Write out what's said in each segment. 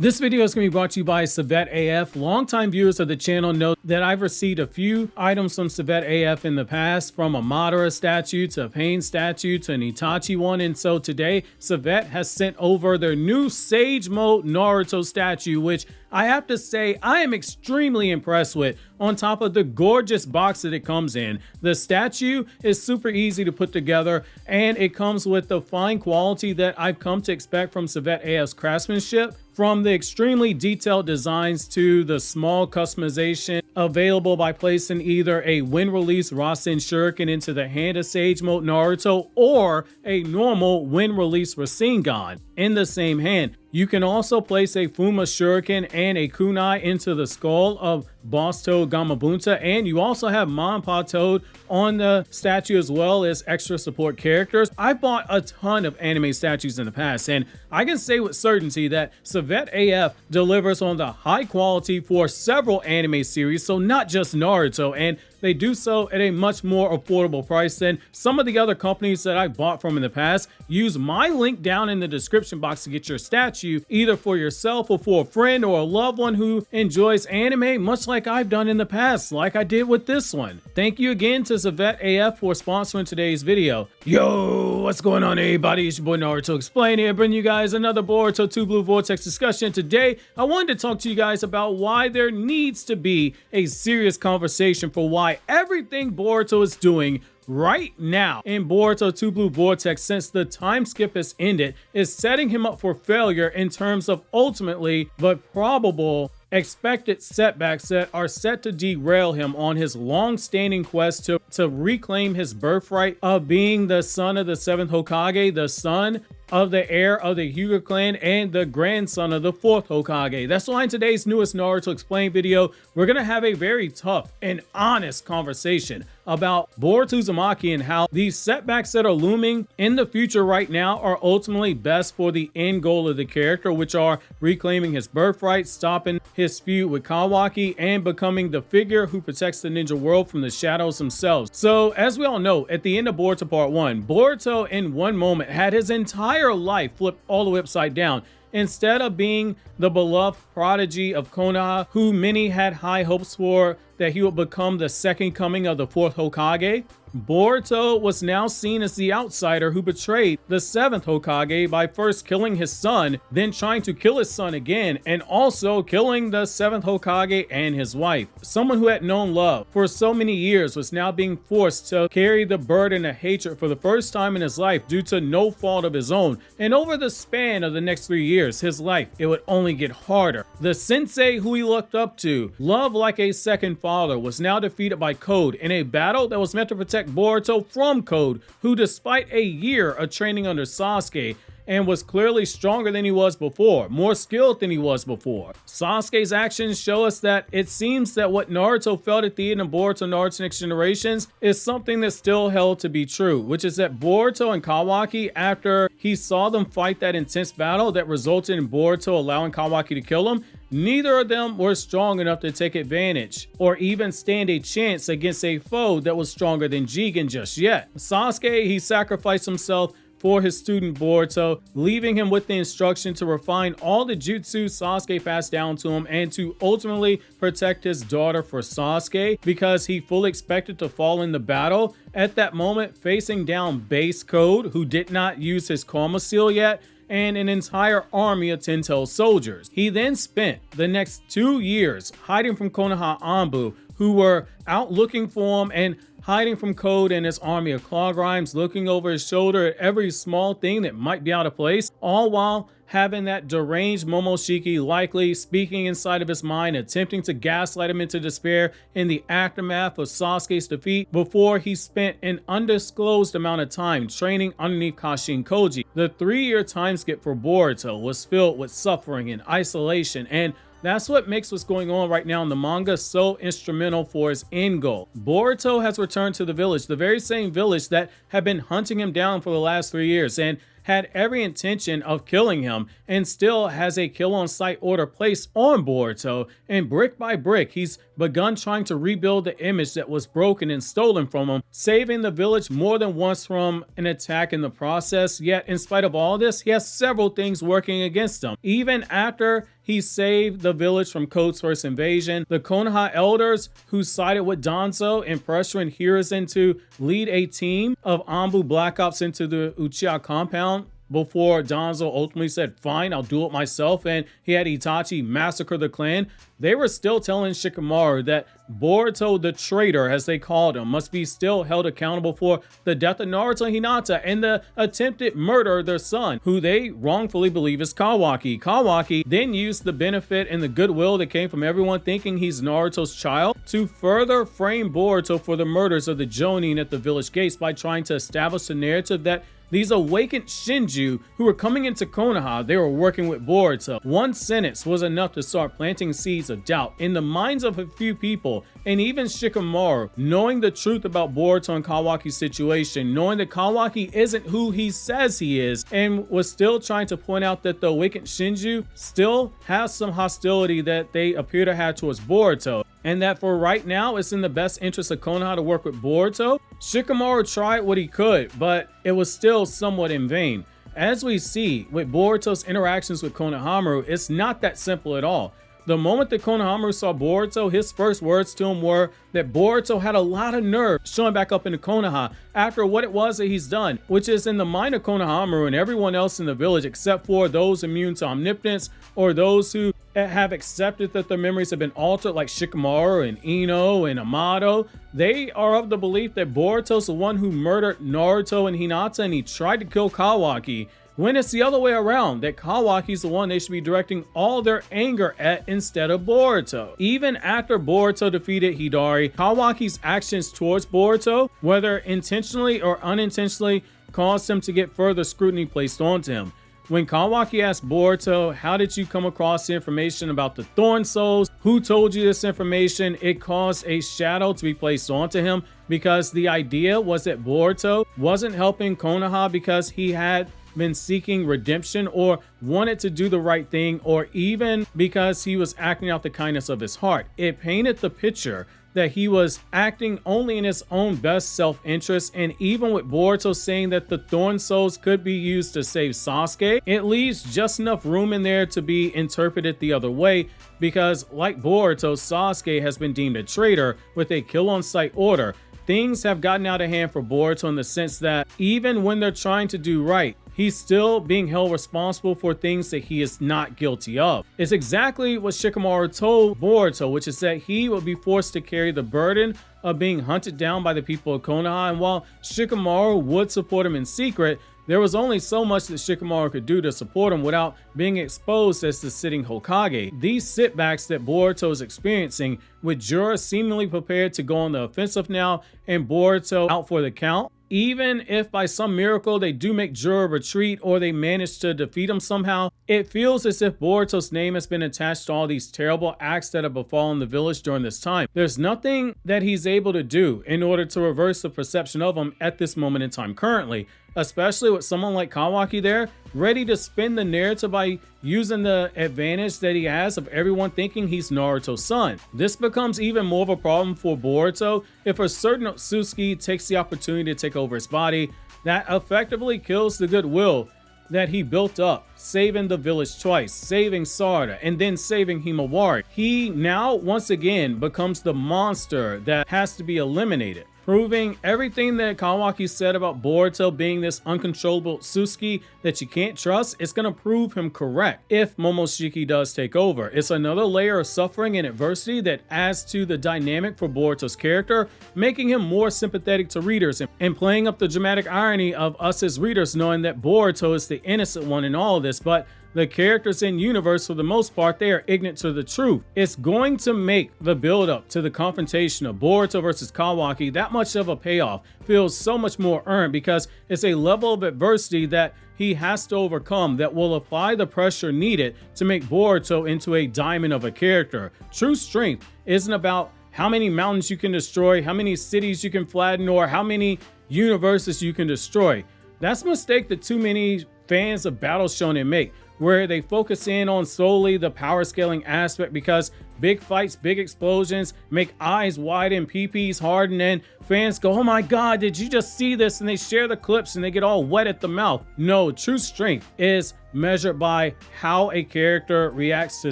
This video is going to be brought to you by Savet AF. Longtime viewers of the channel know that I've received a few items from Savet AF in the past, from a Madara statue to a Pain statue to an Itachi one, and so today Savet has sent over their new Sage Mode Naruto statue, which I have to say I am extremely impressed with. On top of the gorgeous box that it comes in, the statue is super easy to put together, and it comes with the fine quality that I've come to expect from Savet AF's craftsmanship. From the extremely detailed designs to the small customization available by placing either a wind release Rasen Shuriken into the hand of Sage Mode Naruto or a normal wind release rasengan in the same hand. You can also place a Fuma Shuriken and a Kunai into the skull of Boss Toad Gamabunta, and you also have Manpa Toad on the statue as well as extra support characters. I've bought a ton of anime statues in the past, and I can say with certainty that Savet AF delivers on the high quality for several anime series, so not just Naruto, and they do so at a much more affordable price than some of the other companies that I've bought from in the past. Use my link down in the description box to get your statue, either for yourself or for a friend or a loved one who enjoys anime, much like I've done in the past, like I did with this one. Thank you again to Savet AF for sponsoring today's video. Yo, what's going on everybody? It's your boy Naruto Explain here, bringing you guys another Boruto 2 Blue Vortex discussion. Today, I wanted to talk to you guys about why there needs to be a serious conversation for why everything Boruto is doing right now in Boruto 2 Blue Vortex, since the time skip has ended, is setting him up for failure in terms of ultimately but probable expected setbacks that are set to derail him on his long-standing quest to reclaim his birthright of being the son of the 7th Hokage, the son of the heir of the Hyuga clan, and the grandson of the 4th Hokage. That's why in today's newest Naruto Explained video, we're going to have a very tough and honest conversation about Boruto Uzumaki and how these setbacks that are looming in the future right now are ultimately best for the end goal of the character, which are reclaiming his birthright, stopping his feud with Kawaki, and becoming the figure who protects the ninja world from the shadows themselves. So as we all know, at the end of Boruto Part 1, Boruto in one moment had his entire life flipped all the way upside down. Instead of being the beloved prodigy of Konoha, who many had high hopes for, that he would become the second coming of the 4th Hokage, Boruto was now seen as the outsider who betrayed the 7th Hokage by first killing his son, then trying to kill his son again, and also killing the 7th Hokage and his wife. Someone who had known love for so many years was now being forced to carry the burden of hatred for the first time in his life due to no fault of his own. And over the span of the next 3 years, his life, it would only get harder. The sensei who he looked up to, loved like a second father, was now defeated by Code in a battle that was meant to protect Boruto from Code, who despite a year of training under Sasuke and was clearly stronger than he was before, more skilled than he was before. Sasuke's actions show us that it seems that what Naruto felt at the end of Boruto Naruto Next Generations is something that's still held to be true, which is that Boruto and Kawaki, after he saw them fight that intense battle that resulted in Boruto allowing Kawaki to kill him, neither of them were strong enough to take advantage or even stand a chance against a foe that was stronger than Jigen just yet. Sasuke, he sacrificed himself for his student Boruto, leaving him with the instruction to refine all the jutsu Sasuke passed down to him and to ultimately protect his daughter for Sasuke, because he fully expected to fall in the battle at that moment, facing down base Code, who did not use his karma seal yet, and an entire army of 10-tailed soldiers. He then spent the next 2 years hiding from Konoha Anbu, who were out looking for him, and hiding from Code and his army of Claw Grimes, looking over his shoulder at every small thing that might be out of place, all while having that deranged Momoshiki likely speaking inside of his mind, attempting to gaslight him into despair in the aftermath of Sasuke's defeat, before he spent an undisclosed amount of time training underneath Kashin Koji. The 3-year time skip for Boruto was filled with suffering and isolation, and that's what makes what's going on right now in the manga so instrumental for his end goal. Boruto has returned to the village, the very same village that had been hunting him down for the last 3 years, and had every intention of killing him, and still has a kill on sight order placed on Boruto, and brick by brick he's begun trying to rebuild the image that was broken and stolen from him, saving the village more than once from an attack in the process. Yet in spite of all this, he has several things working against him. Even after he saved the village from Code's first invasion. The Konoha elders who sided with Danzo in pressuring Hiruzen to lead a team of Anbu Black Ops into the Uchiha compound before Danzo ultimately said, fine, I'll do it myself, and he had Itachi massacre the clan. They were still telling Shikamaru that Boruto, the traitor, as they called him, must be still held accountable for the death of Naruto and Hinata and the attempted murder of their son, who they wrongfully believe is Kawaki. Kawaki then used the benefit and the goodwill that came from everyone thinking he's Naruto's child to further frame Boruto for the murders of the Jonin at the village gates by trying to establish the narrative that these awakened Shinju who were coming into Konoha, they were working with Boruto. One sentence was enough to start planting seeds of doubt in the minds of a few people, and even Shikamaru, knowing the truth about Boruto and Kawaki's situation, knowing that Kawaki isn't who he says he is, and was still trying to point out that the awakened Shinju still has some hostility that they appear to have towards Boruto, and that for right now, it's in the best interest of Konoha to work with Boruto. Shikamaru tried what he could, but it was still somewhat in vain. As we see with Boruto's interactions with Konohamaru, it's not that simple at all. The moment that Konohamaru saw Boruto, his first words to him were that Boruto had a lot of nerve showing back up into Konoha after what it was that he's done, which is in the mind of Konohamaru and everyone else in the village except for those immune to omnipotence or those who have accepted that their memories have been altered, like Shikamaru and Ino and Amato. They are of the belief that Boruto's the one who murdered Naruto and Hinata and he tried to kill Kawaki, when it's the other way around, that Kawaki's the one they should be directing all their anger at instead of Boruto. Even after Boruto defeated Hidari, Kawaki's actions towards Boruto, whether intentionally or unintentionally, caused him to get further scrutiny placed onto him. When Kawaki asked Boruto, how did you come across the information about the Thorn Souls? Who told you this information? It caused a shadow to be placed onto him because the idea was that Boruto wasn't helping Konoha because he had been seeking redemption or wanted to do the right thing, or even because he was acting out the kindness of his heart. It painted the picture that he was acting only in his own best self-interest, and even with Boruto saying that the Thorn Souls could be used to save Sasuke, it leaves just enough room in there to be interpreted the other way, because like Boruto, Sasuke has been deemed a traitor with a kill-on-sight order. Things have gotten out of hand for Boruto in the sense that even when they're trying to do right, he's still being held responsible for things that he is not guilty of. It's exactly what Shikamaru told Boruto, which is that he will be forced to carry the burden of being hunted down by the people of Konoha, and while Shikamaru would support him in secret, there was only so much that Shikamaru could do to support him without being exposed as the sitting Hokage. These setbacks that Boruto is experiencing, with Jura seemingly prepared to go on the offensive now and Boruto out for the count, even if by some miracle they do make Jura retreat or they manage to defeat him somehow, it feels as if Boruto's name has been attached to all these terrible acts that have befallen the village during this time. There's nothing that he's able to do in order to reverse the perception of him at this moment in time currently, especially with someone like Kawaki there, ready to spin the narrative by using the advantage that he has of everyone thinking he's Naruto's son. This becomes even more of a problem for Boruto if a certain Sasuke takes the opportunity to take over his body. That effectively kills the goodwill that he built up, saving the village twice, saving Sarada, and then saving Himawari. He now once again becomes the monster that has to be eliminated, proving everything that Kawaki said about Boruto being this uncontrollable Sasuke that you can't trust. It's going to prove him correct if Momoshiki does take over. It's another layer of suffering and adversity that adds to the dynamic for Boruto's character, making him more sympathetic to readers and playing up the dramatic irony of us as readers knowing that Boruto is the innocent one in all of this, but the characters in universe, for the most part, they are ignorant to the truth. It's going to make the build up to the confrontation of Boruto versus Kawaki that much of a payoff feels so much more earned, because it's a level of adversity that he has to overcome that will apply the pressure needed to make Boruto into a diamond of a character. True strength isn't about how many mountains you can destroy, how many cities you can flatten, or how many universes you can destroy. That's a mistake that too many fans of Battle Shonen make. where they focus in on solely the power scaling aspect, because big fights, big explosions make eyes widen, PPs harden, and fans go, oh my god, did you just see this? And they share the clips and they get all wet at the mouth. No, true strength is measured by how a character reacts to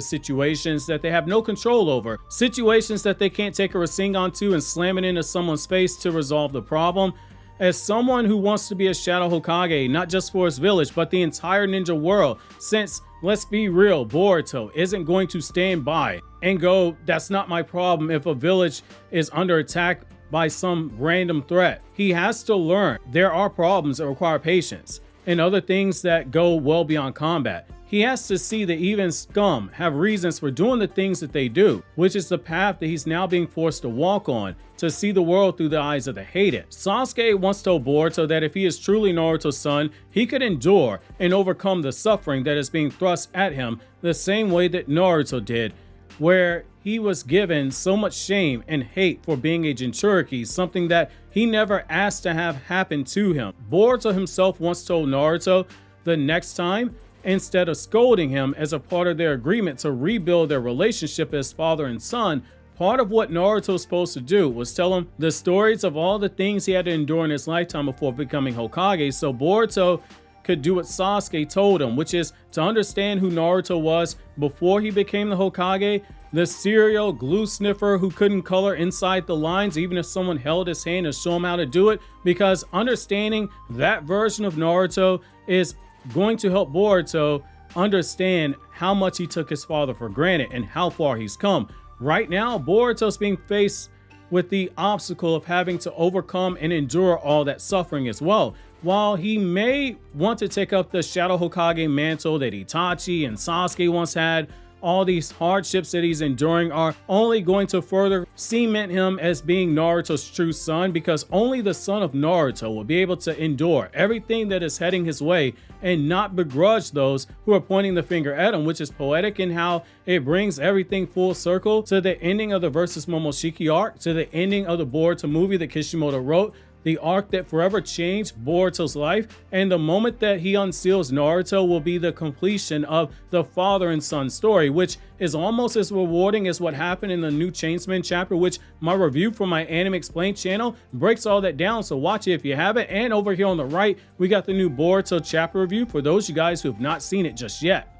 situations that they have no control over, situations that they can't take a rasengan to and slam it into someone's face to resolve the problem. As someone who wants to be a Shadow Hokage, not just for his village, but the entire ninja world, since, let's be real, Boruto isn't going to stand by and go, that's not my problem if a village is under attack by some random threat. He has to learn there are problems that require patience and other things that go well beyond combat. He has to see that even scum have reasons for doing the things that they do, which is the path that he's now being forced to walk on, to see the world through the eyes of the hated. Sasuke once told Boruto that if he is truly Naruto's son, he could endure and overcome the suffering that is being thrust at him the same way that Naruto did, where he was given so much shame and hate for being a Jinchuriki, something that he never asked to have happen to him. Boruto himself once told Naruto the next time, instead of scolding him as a part of their agreement to rebuild their relationship as father and son, part of what Naruto was supposed to do was tell him the stories of all the things he had to endure in his lifetime before becoming Hokage, so Boruto could do what Sasuke told him, which is to understand who Naruto was before he became the Hokage, the serial glue sniffer who couldn't color inside the lines even if someone held his hand to show him how to do it, because understanding that version of Naruto is going to help Boruto understand how much he took his father for granted and how far he's come. Right now, Boruto's being faced with the obstacle of having to overcome and endure all that suffering as well. While he may want to take up the Shadow Hokage mantle that Itachi and Sasuke once had, all these hardships that he's enduring are only going to further cement him as being Naruto's true son, because only the son of Naruto will be able to endure everything that is heading his way and not begrudge those who are pointing the finger at him, which is poetic in how it brings everything full circle to the ending of the Versus Momoshiki arc, to the ending of the Boruto movie that Kishimoto wrote, the arc that forever changed Boruto's life, and the moment that he unseals Naruto will be the completion of the father and son story, which is almost as rewarding as what happened in the new Chainsman chapter, which my review from my Anime Explained channel breaks all that down, so watch it if you haven't. And over here on the right, we got the new Boruto chapter review for those of you guys who have not seen it just yet.